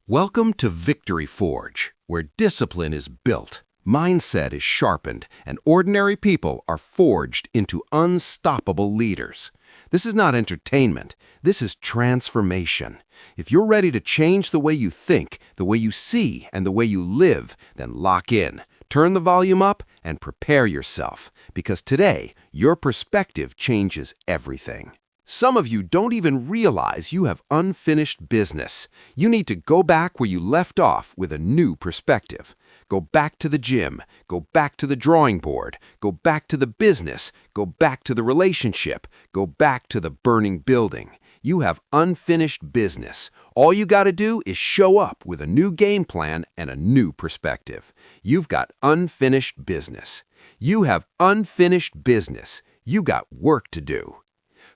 Welcome to Victory Forge, where discipline is built, mindset is sharpened, and ordinary people are forged into unstoppable leaders. This is not entertainment. This is transformation. If you're ready to change the way you think, the way you see, and the way you live, then lock in. Turn the volume up and prepare yourself, because today, your perspective changes everything. Some of you don't even realize you have unfinished business. You need to go back where you left off with a new perspective. Go back to the gym. Go back to the drawing board. Go back to the business. Go back to the relationship. Go back to the burning building. You have unfinished business. All you got to do is show up with a new game plan and a new perspective. You've got unfinished business. You have unfinished business. You got work to do.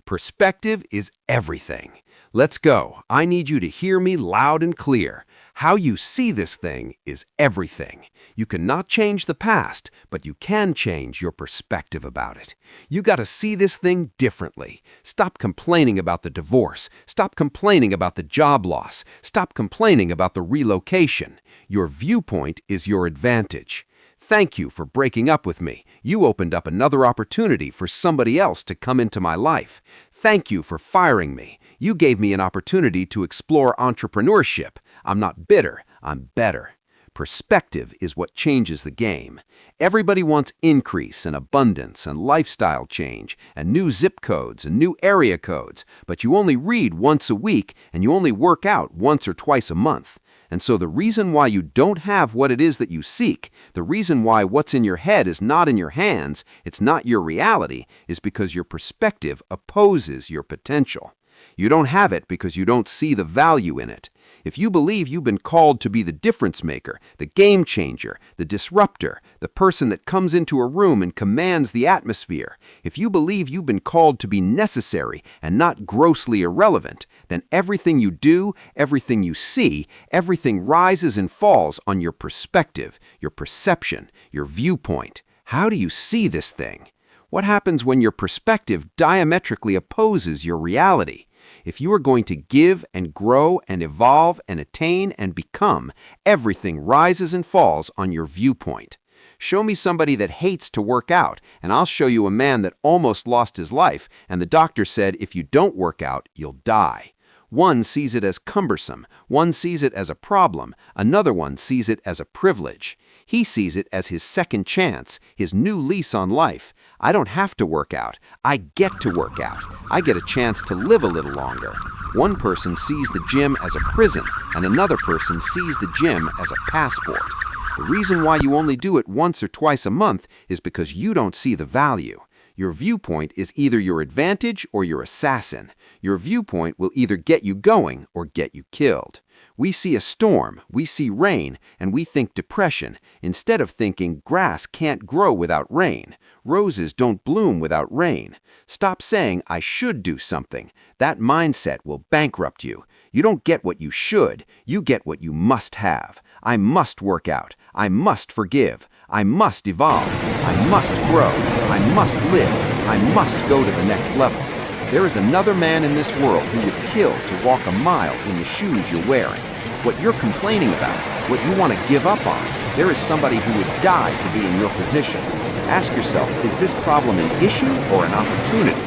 Perspective is everything. Let's go. I need you to hear me loud and clear. How you see this thing is everything. You cannot change the past, but you can change your perspective about it. You got to see this thing differently. Stop complaining about the divorce. Stop complaining about the job loss. Stop complaining about the relocation. Your viewpoint is your advantage. Thank you for breaking up with me. You opened up another opportunity for somebody else to come into my life. Thank you for firing me. You gave me an opportunity to explore entrepreneurship. I'm not bitter, I'm better. Perspective is what changes the game. Everybody wants increase and abundance and lifestyle change and new zip codes and new area codes, but you only read once a week and you only work out once or twice a month. And so the reason why you don't have what it is that you seek, the reason why what's in your head is not in your hands, it's not your reality, is because your perspective opposes your potential. You don't have it because you don't see the value in it. If you believe you've been called to be the difference maker, the game changer, the disruptor, the person that comes into a room and commands the atmosphere, if you believe you've been called to be necessary and not grossly irrelevant, then everything you do, everything you see, everything rises and falls on your perspective, your perception, your viewpoint. How do you see this thing? What happens when your perspective diametrically opposes your reality? If you are going to give and grow and evolve and attain and become, everything rises and falls on your viewpoint. Show me somebody that hates to work out, and I'll show you a man that almost lost his life, and the doctor said, if you don't work out, you'll die. One sees it as cumbersome, one sees it as a problem, another one sees it as a privilege. He sees it as his second chance, his new lease on life. I don't have to work out. I get to work out. I get a chance to live a little longer. One person sees the gym as a prison, and another person sees the gym as a passport. The reason why you only do it once or twice a month is because you don't see the value. Your viewpoint is either your advantage or your assassin. Your viewpoint will either get you going or get you killed. We see a storm, we see rain, and we think depression, instead of thinking grass can't grow without rain. Roses don't bloom without rain. Stop saying, I should do something. That mindset will bankrupt you. You don't get what you should, you get what you must have. I must work out. I must forgive. I must evolve. I must grow. I must live. I must go to the next level. There is another man in this world who would kill to walk a mile in the shoes you're wearing. What you're complaining about, what you want to give up on, there is somebody who would die to be in your position. Ask yourself, is this problem an issue or an opportunity?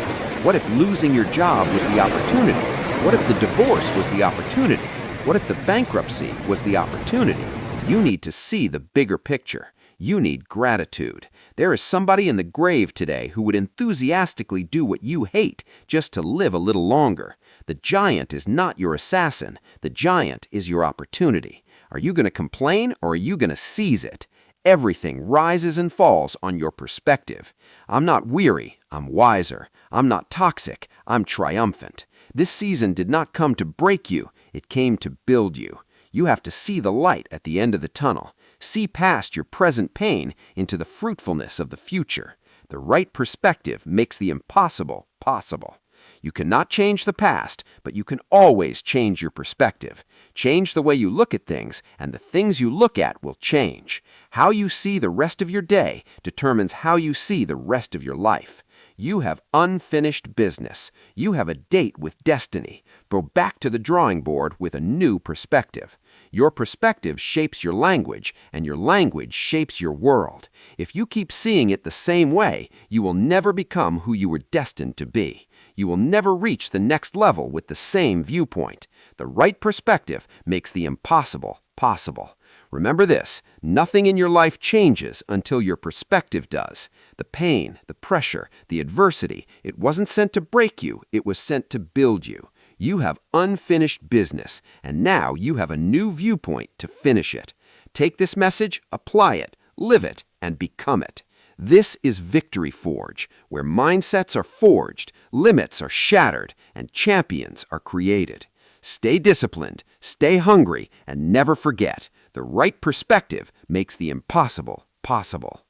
What if losing your job was the opportunity? What if the divorce was the opportunity? What if the bankruptcy was the opportunity? You need to see the bigger picture. You need gratitude. There is somebody in the grave today who would enthusiastically do what you hate just to live a little longer. The giant is not your assassin. The giant is your opportunity. Are you going to complain or are you going to seize it? Everything rises and falls on your perspective. I'm not weary, I'm wiser. I'm not toxic, I'm triumphant. This season did not come to break you, it came to build you. You have to see the light at the end of the tunnel. See past your present pain into the fruitfulness of the future. The right perspective makes the impossible possible. You cannot change the past, but you can always change your perspective. Change the way you look at things, and the things you look at will change. How you see the rest of your day determines how you see the rest of your life. You have unfinished business. You have a date with destiny. Go back to the drawing board with a new perspective. Your perspective shapes your language, and your language shapes your world. If you keep seeing it the same way, you will never become who you were destined to be. You will never reach the next level with the same viewpoint. The right perspective makes the impossible possible. Remember this, nothing in your life changes until your perspective does. The pain, the pressure, the adversity, it wasn't sent to break you, it was sent to build you. You have unfinished business, and now you have a new viewpoint to finish it. Take this message, apply it, live it, and become it. This is Victory Forge, where mindsets are forged, limits are shattered, and champions are created. Stay disciplined, stay hungry, and never forget, the right perspective makes the impossible possible.